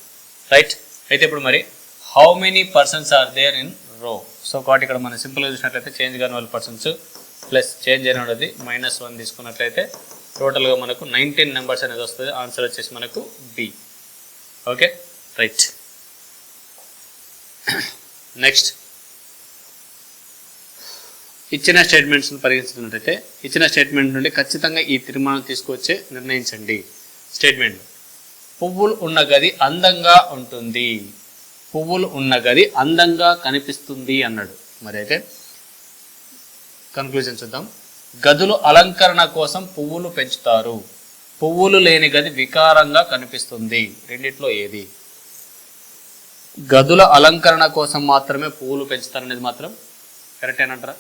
right. అయితే ఇప్పుడు మరి how many persons are there in row? So కాబట్టి ఇక్కడ మనం సింపుల్గా చూసినట్లయితే చేంజ్ కాని వాళ్ళ పర్సన్స్ ప్లస్ చేంజ్ అయిన వాళ్ళది -1 తీసుకున్నట్లయితే టోటల్గా మనకు 19 నెంబర్స్ అనేది వస్తుంది. ఆన్సర్ వచ్చేసి మనకు బి. Okay right. నెక్స్ట్ ఇచ్చిన స్టేట్మెంట్స్ని పరిగణించినట్లయితే ఇచ్చిన స్టేట్మెంట్ నుండి ఖచ్చితంగా ఈ తీర్మానం తీసుకొచ్చే నిర్ణయించండి. స్టేట్మెంట్: పువ్వులు ఉన్న గది అందంగా ఉంటుంది. పువ్వులు ఉన్న గది అందంగా కనిపిస్తుంది అన్నాడు. మరి అయితే కన్క్లూజన్ చూద్దాం. గదులు అలంకరణ కోసం పువ్వులు పెంచుతారు. పువ్వులు లేని గది వికారంగా కనిపిస్తుంది. రెండిట్లో ఏది? గదుల అలంకరణ కోసం మాత్రమే పువ్వులు పెంచుతారనేది మాత్రం కరెక్ట్ ఏనంటారా?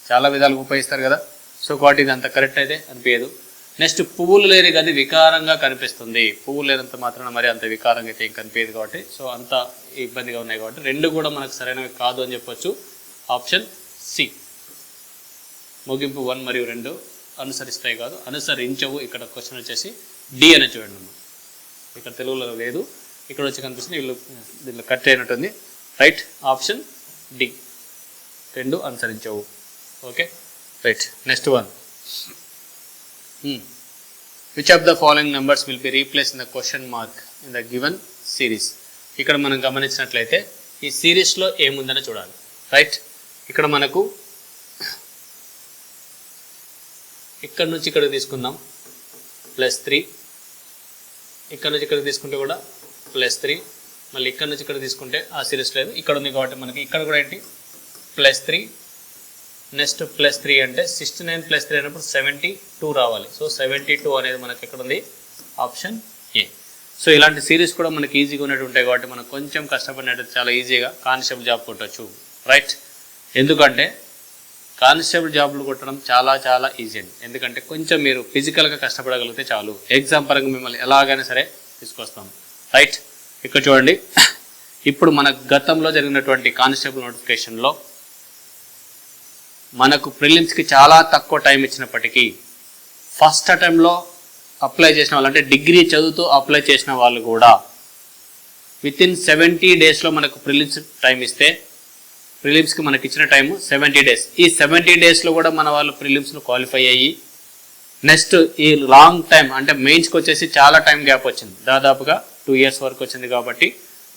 చాలా విధాలుగా ఉపయోగిస్తారు కదా. సో కాబట్టి ఇది అంత కరెక్ట్ అయితే అనిపించదు. నెక్స్ట్ పువ్వులు లేని గది వికారంగా కనిపిస్తుంది. పువ్వులు లేనంత మాత్రాన మరి అంత వికారంగా అయితే ఏం కనిపించదు కాబట్టి, సో అంత ఇబ్బందిగా ఉన్నాయి కాబట్టి రెండు కూడా మనకు సరైనవి కాదు అని చెప్పొచ్చు. Option C. ముగింపు 1 మరియు 2 అనుసరిస్తాయి కాదు, అనుసరించవు. ఇక్కడ క్వశ్చన్ వచ్చేసి డి అని చూడండి. ఇక్కడ తెలుగులో లేదు, ఇక్కడ వచ్చి కనిపిస్తుంది. దీనిలో కట్ అయినట్టుంది. రైట్. Option D. 2 అనుసరించవు. Okay right. Next 1. Which of the following numbers will be replaced in the question mark in the given series? ఇక్కడ మనం గమనించినట్లయితే ఈ సిరీస్లో ఏముందని చూడాలి. రైట్. ఇక్కడ మనకు ఇక్కడ నుంచి ఇక్కడ తీసుకుందాం +3, ఇక్కడ నుంచి ఇక్కడ తీసుకుంటే కూడా +3, మళ్ళీ ఇక్కడ నుంచి ఇక్కడ తీసుకుంటే ఆ సిరీస్ లేదు, ఇక్కడ ఉంది కాబట్టి మనకి ఇక్కడ కూడా ఏంటి +3. నెక్స్ట్ +3 అంటే 69 + 3 అయినప్పుడు 72 రావాలి. సో 72 అనేది మనకి ఎక్కడ ఉంది? Option A. సో ఇలాంటి సిరీస్ కూడా మనకి ఈజీగా ఉన్నట్టు ఉంటాయి కాబట్టి మనం కొంచెం కష్టపడినట్టు చాలా ఈజీగా కానిస్టేబుల్ జాబ్ కొట్టచ్చు. రైట్. ఎందుకంటే కానిస్టేబుల్ జాబ్లు కొట్టడం చాలా చాలా ఈజీ అండి. ఎందుకంటే కొంచెం మీరు ఫిజికల్గా కష్టపడగలిగితే చాలు, ఎగ్జామ్ పరంగా మిమ్మల్ని ఎలాగైనా సరే తీసుకొస్తాం. రైట్. ఇక్కడ చూడండి, ఇప్పుడు మన గతంలో జరిగినటువంటి కానిస్టేబుల్ నోటిఫికేషన్లో మనకు ప్రిలిమ్స్కి చాలా తక్కువ టైం ఇచ్చినప్పటికీ ఫస్ట్ అటెంప్ట్లో అప్లై చేసిన వాళ్ళు, అంటే డిగ్రీ చదువుతూ అప్లై చేసిన వాళ్ళు కూడా వితిన్ 70 డేస్లో మనకు ప్రిలిమ్స్ టైం ఇస్తే, ప్రిలిమ్స్కి మనకి ఇచ్చిన టైము 70 డేస్. ఈ 70 డేస్లో కూడా మన వాళ్ళు ప్రిలిమ్స్ను క్వాలిఫై అయ్యి నెక్స్ట్ ఈ లాంగ్ టైం అంటే మెయిన్స్కి వచ్చేసి చాలా టైం గ్యాప్ వచ్చింది. దాదాపుగా 2 years వరకు వచ్చింది కాబట్టి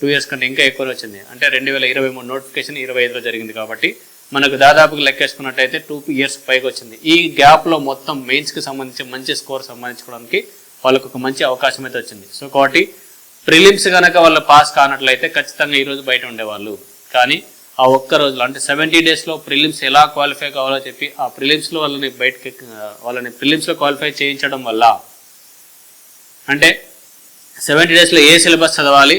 2 years కంటే ఇంకా ఎక్కువ వచ్చింది. అంటే 2023 నోటిఫికేషన్ 25లో జరిగింది కాబట్టి మనకు దాదాపుగా లెక్కేసుకున్నట్టయితే 2 years పైకి వచ్చింది. ఈ గ్యాప్లో మొత్తం మెయిన్స్కి సంబంధించి మంచి స్కోర్ సంపాదించుకోవడానికి వాళ్ళకు ఒక మంచి అవకాశం అయితే వచ్చింది. సో కాబట్టి ప్రిలిమ్స్ కనుక వాళ్ళు పాస్ కానట్లయితే ఖచ్చితంగా ఈరోజు బయట ఉండేవాళ్ళు. కానీ ఆ ఒక్క రోజులో అంటే 70 డేస్లో ప్రిలిమ్స్ ఎలా క్వాలిఫై కావాలో చెప్పి ఆ ప్రిలిమ్స్లో వాళ్ళని ప్రిలిమ్స్లో క్వాలిఫై చేయించడం వల్ల, అంటే 70 డేస్లో ఏ సిలబస్ చదవాలి,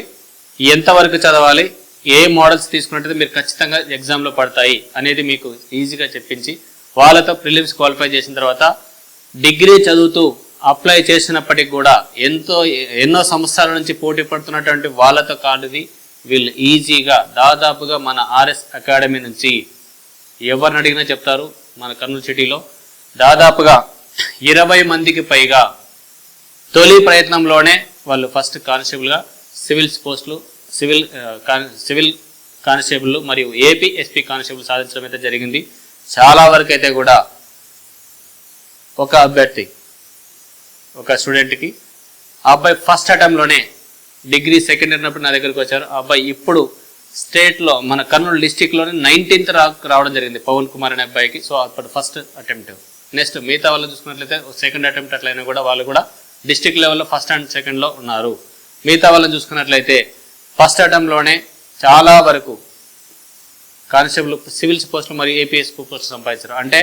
ఎంతవరకు చదవాలి, ఏ మోడల్స్ తీసుకున్నట్టయితే మీరు ఖచ్చితంగా ఎగ్జామ్లో పడతాయి అనేది మీకు ఈజీగా చెప్పించి వాళ్ళతో ప్రిలిమ్స్ క్వాలిఫై చేసిన తర్వాత డిగ్రీ చదువుతూ అప్లై చేసినప్పటికి కూడా ఎన్నో సంవత్సరాల నుంచి పోటీ పడుతున్నటువంటి వాళ్ళతో కాదుది వీళ్ళు ఈజీగా దాదాపుగా మన ఆర్ఎస్ అకాడమీ నుంచి ఎవరిని అడిగినా చెప్తారు. మన కర్నూలు సిటీలో దాదాపుగా 20 మందికి పైగా తొలి ప్రయత్నంలోనే వాళ్ళు ఫస్ట్ కానిస్టేబుల్గా సివిల్స్ పోస్టులు సివిల్ కానిస్టేబుల్ మరియు ఏపీ ఎస్పీ కానిస్టేబుల్ సాధించడం అయితే జరిగింది. చాలా వరకు అయితే కూడా ఒక అభ్యర్థి ఒక స్టూడెంట్కి ఆ అబ్బాయి ఫస్ట్ అటెంప్ట్లోనే డిగ్రీ సెకండ్ ఇయర్ ఉన్నప్పుడు నా దగ్గరికి వచ్చారు. ఆ అబ్బాయి ఇప్పుడు స్టేట్లో మన కర్నూలు డిస్టిక్లోనే 19th రావడం జరిగింది పవన్ కుమార్ అనే అబ్బాయికి. సో అప్పుడు ఫస్ట్ అటెంప్ట్. నెక్స్ట్ మిగతా వాళ్ళు చూసుకున్నట్లయితే సెకండ్ అటెంప్ట్ అట్లయినా కూడా వాళ్ళు కూడా డిస్టిక్ లెవెల్లో ఫస్ట్ అండ్ సెకండ్లో ఉన్నారు. మిగతా వాళ్ళని చూసుకున్నట్లయితే ఫస్ట్ అటెంప్ట్లోనే చాలా వరకు కానిస్టేబుల్ సివిల్స్ పోస్టులు మరియు ఏపీఎస్ పోస్టులు సంపాదించారు. అంటే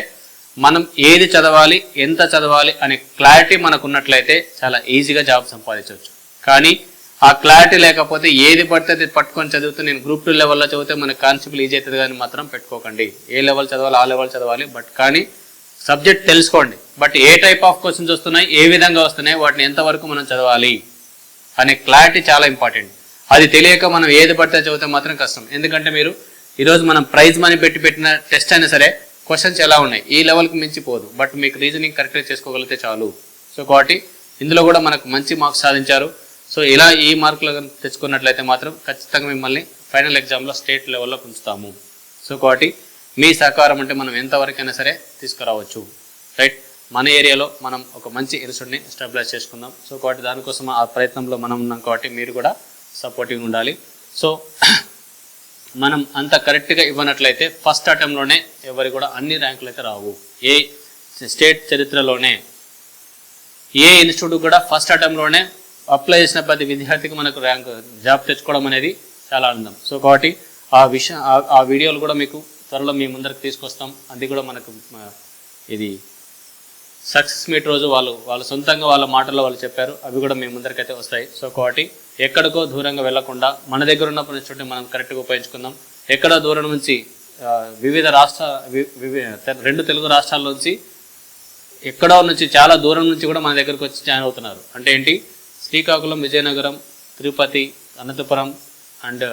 మనం ఏది చదవాలి ఎంత చదవాలి అనే క్లారిటీ మనకు ఉన్నట్లయితే చాలా ఈజీగా జాబ్ సంపాదించవచ్చు. కానీ ఆ క్లారిటీ లేకపోతే ఏది పడితే అది పట్టుకొని చదివితే నేను గ్రూప్ 2 లెవెల్లో చదివితే మనకు కానిస్టేబుల్ ఈజీ అవుతుంది కానీ మాత్రం పెట్టుకోకండి. ఏ లెవెల్ చదవాలి ఆ లెవెల్ చదవాలి. బట్ కానీ సబ్జెక్ట్ తెలుసుకోండి. But A type of questions వస్తున్నాయి, ఏ విధంగా వస్తున్నాయి, వాటిని ఎంతవరకు మనం చదవాలి అనే క్లారిటీ చాలా ఇంపార్టెంట్. అది తెలియక మనం ఏది పడితే చదివితే మాత్రం కష్టం. ఎందుకంటే మీరు ఈరోజు మనం ప్రైజ్ మనీ పెట్టిన టెస్ట్ అయినా సరే క్వశ్చన్స్ ఎలా ఉన్నాయి ఈ లెవెల్కి మించిపోదు. బట్ మీకు రీజనింగ్ కరెక్ట్గా చేసుకోగలిగితే చాలు. సో కాబట్టి ఇందులో కూడా మనకు మంచి మార్క్స్ సాధించారు. సో ఇలా ఈ మార్కులు తెచ్చుకున్నట్లయితే మాత్రం ఖచ్చితంగా మిమ్మల్ని ఫైనల్ ఎగ్జామ్లో స్టేట్ లెవెల్లో ఉంచుతాము. సో కాబట్టి మీ సహకారం అంటే మనం ఎంతవరకైనా సరే తీసుకురావచ్చు. రైట్, మన ఏరియాలో మనం ఒక మంచి ఇన్స్టిట్యూట్ని ఎస్టాబ్లిష్ చేసుకుందాం. సో కాబట్టి దానికోసం ఆ ప్రయత్నంలో మనం ఉన్నాం కాబట్టి మీరు కూడా సపోర్టింగ్ ఉండాలి. సో మనం అంత కరెక్ట్గా ఇవ్వనట్లయితే ఫస్ట్ అటెంప్ట్లోనే ఎవరి కూడా అన్ని ర్యాంకులు అయితే రావు. ఏ స్టేట్ చరిత్రలోనే ఏ ఇన్స్టిట్యూట్ కూడా ఫస్ట్ అటెంప్ట్లోనే అప్లై చేసిన ప్రతి విద్యార్థికి మనకు ర్యాంక్ జాబ్ తెచ్చుకోవడం అనేది చాలా ఆనందం. సో కాబట్టి ఆ వీడియోలు కూడా మీకు త్వరలో మీ ముందరికి తీసుకొస్తాం. అది కూడా మనకు ఇది సక్సెస్ మీట్ రోజు వాళ్ళు సొంతంగా వాళ్ళ మాటల్లో వాళ్ళు చెప్పారు. అవి కూడా మీ ముందరికైతే వస్తాయి. సో కాబట్టి ఎక్కడికో దూరంగా వెళ్లకుండా మన దగ్గర ఉన్న ఇన్స్టిట్యూట్ని మనం కరెక్ట్గా ఉపయోగించుకుందాం. ఎక్కడో దూరం నుంచి వివిధ రెండు తెలుగు రాష్ట్రాల నుంచి ఎక్కడో నుంచి చాలా దూరం నుంచి కూడా మన దగ్గరకు వచ్చి జాయిన్ అవుతున్నారు. అంటే ఏంటి, శ్రీకాకుళం, విజయనగరం, తిరుపతి, అనంతపురం అండ్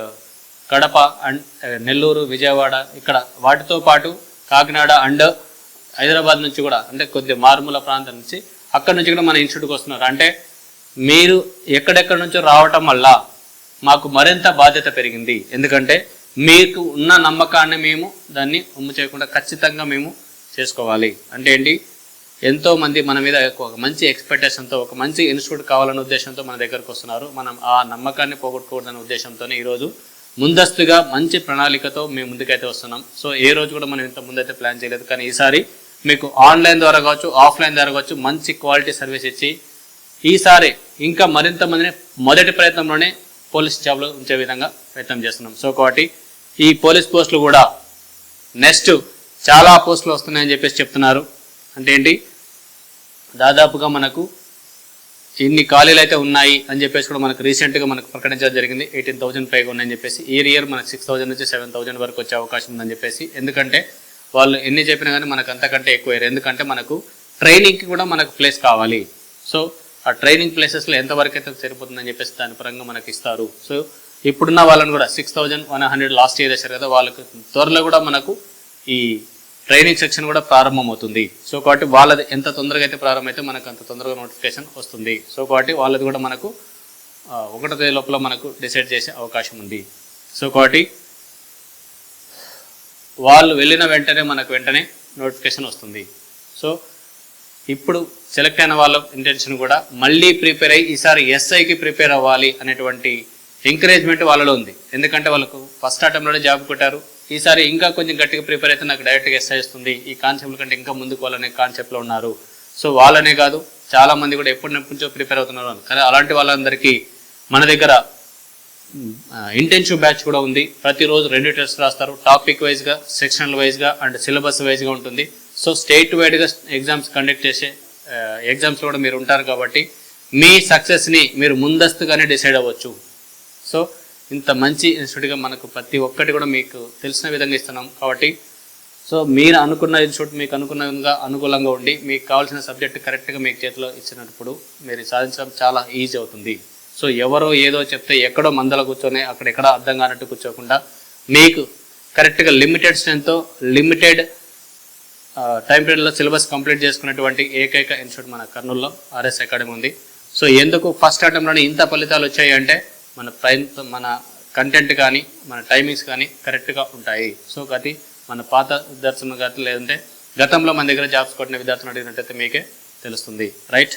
కడప అండ్ నెల్లూరు, విజయవాడ, ఇక్కడ వాటితో పాటు కాకినాడ అండ్ హైదరాబాద్ నుంచి కూడా అంటే కొద్ది మారుమూల ప్రాంతం నుంచి అక్కడ నుంచి కూడా మన ఇన్స్టిట్యూట్కి వస్తున్నారు. అంటే మీరు ఎక్కడెక్కడి నుంచో రావటం వల్ల మాకు మరింత బాధ్యత పెరిగింది. ఎందుకంటే మీకు ఉన్న నమ్మకాన్ని మేము దాన్ని ఒమ్ము చేయకుండా ఖచ్చితంగా మేము చేసుకోవాలి. అంటే ఏంటి, ఎంతోమంది మన మీద ఒక మంచి ఎక్స్పెక్టేషన్తో ఒక మంచి ఇన్స్టిట్యూట్ కావాలనే ఉద్దేశంతో మన దగ్గరకు వస్తున్నారు. మనం ఆ నమ్మకాన్ని పోగొట్టుకోవద్దనే ఉద్దేశంతోనే ఈరోజు ముందస్తుగా మంచి ప్రణాళికతో మేము ముందుకైతే వస్తున్నాం. సో ఏ రోజు కూడా మనం ఇంత ముందైతే ప్లాన్ చేయలేదు. కానీ ఈసారి మీకు ఆన్లైన్ ద్వారా కావచ్చు, ఆఫ్లైన్ ద్వారా కావచ్చు మంచి క్వాలిటీ సర్వీస్ ఇచ్చి ఈసారి ఇంకా మరింత మందిని మొదటి ప్రయత్నంలోనే పోలీస్ జాబ్లో ఉంచే విధంగా ప్రయత్నం చేస్తున్నాం. సో కాబట్టి ఈ పోలీస్ పోస్టులు కూడా నెక్స్ట్ చాలా పోస్టులు వస్తున్నాయని చెప్పేసి చెప్తున్నారు. అంటే ఏంటి, దాదాపుగా మనకు ఇన్ని ఖాళీలు అయితే ఉన్నాయి అని చెప్పేసి కూడా మనకు రీసెంట్గా మనకు ప్రకటించడం జరిగింది. 18,000 పైగా ఉన్నాయని చెప్పేసి ఈ ఇయర్ మనకు 6,000 నుంచి 7,000 వరకు వచ్చే అవకాశం ఉందని చెప్పేసి. ఎందుకంటే వాళ్ళు ఎన్ని చెప్పినా కానీ మనకు అంతకంటే ఎక్కువ. ఎందుకంటే మనకు ట్రైనింగ్కి కూడా మనకు ప్లేస్ కావాలి. సో ఆ ట్రైనింగ్ ప్లేసెస్లో ఎంతవరకు అయితే సరిపోతుందని చెప్పేసి దాని పరంగా మనకు ఇస్తారు. సో ఇప్పుడున్న వాళ్ళని కూడా 6,100 లాస్ట్ ఇయర్ వేశారు కదా, వాళ్ళకు త్వరలో కూడా మనకు ఈ ట్రైనింగ్ సెక్షన్ కూడా ప్రారంభమవుతుంది. సో కాబట్టి వాళ్ళది ఎంత తొందరగా అయితే ప్రారంభమైతే మనకు అంత తొందరగా నోటిఫికేషన్ వస్తుంది. సో కాబట్టి వాళ్ళది కూడా మనకు 1వ తేదీ లోపల మనకు డిసైడ్ చేసే అవకాశం ఉంది. సో కాబట్టి వాళ్ళు వెళ్ళిన వెంటనే మనకు వెంటనే నోటిఫికేషన్ వస్తుంది. సో ఇప్పుడు సెలెక్ట్ అయిన వాళ్ళ ఇంటెన్షన్ కూడా మళ్ళీ ప్రిపేర్ అయ్యి ఈసారి ఎస్ఐకి ప్రిపేర్ అవ్వాలి అనేటువంటి ఎంకరేజ్మెంట్ వాళ్ళలో ఉంది. ఎందుకంటే వాళ్ళకు ఫస్ట్ అటెంప్ట్లోనే జాబ్ కొట్టారు. ఈసారి ఇంకా కొంచెం గట్టిగా ప్రిపేర్ అయితే నాకు డైరెక్ట్గా ఎస్ఐ వస్తుంది, ఈ కాన్సెప్ట్ కంటే ఇంకా ముందుకు వాళ్ళనే కాన్సెప్ట్లో ఉన్నారు. సో వాళ్ళనే కాదు చాలామంది కూడా ఎప్పటి నుంచో ప్రిపేర్ అవుతున్నారు. కానీ అలాంటి వాళ్ళందరికీ మన దగ్గర ఇంటెన్సివ్ బ్యాచ్ కూడా ఉంది. ప్రతిరోజు 2 టెస్ట్ రాస్తారు. టాపిక్ వైజ్గా, సెక్షనల్ వైజ్గా అండ్ సిలబస్ వైజ్గా ఉంటుంది. సో స్టేట్ వైడ్గా ఎగ్జామ్స్ కండక్ట్ చేసే ఎగ్జామ్స్లో కూడా మీరు ఉంటారు కాబట్టి మీ సక్సెస్ని మీరు ముందస్తుగానే డిసైడ్ అవ్వచ్చు. సో ఇంత మంచి ఇన్స్టిట్యూట్గా మనకు ప్రతి ఒక్కటి కూడా మీకు తెలిసిన విధంగా ఇస్తున్నాం కాబట్టి సో మీరు అనుకున్న ఇన్స్టిట్యూట్ మీకు అనుకున్నంగా అనుకూలంగా ఉండి మీకు కావాల్సిన సబ్జెక్ట్ కరెక్ట్గా మీకు చేతిలో ఇచ్చినప్పుడు మీరు సాధించడం చాలా ఈజీ అవుతుంది. సో ఎవరో ఏదో చెప్తే ఎక్కడో మందల కూర్చొని అక్కడెక్కడ అర్థం కానట్టు కూర్చోకుండా మీకు కరెక్ట్గా లిమిటెడ్ స్ట్రెంగ్త్తో లిమిటెడ్ టైం పీరియడ్లో సిలబస్ కంప్లీట్ చేసుకున్నటువంటి ఏకైక ఇన్స్టిట్యూట్ మన కర్నూలులో ఆర్ఎస్ అకాడమీ ఉంది. సో ఎందుకు ఫస్ట్ అటెంప్ట్లోనే ఇంత ఫలితాలు వచ్చాయి అంటే మన కంటెంట్ కానీ మన టైమింగ్స్ కానీ కరెక్ట్గా ఉంటాయి. సో అది మన పాత విద్యార్థులను కానీ లేదంటే గతంలో మన దగ్గర జాబ్స్ కొట్టిన విద్యార్థులను అడిగినట్టయితే మీకే తెలుస్తుంది. రైట్.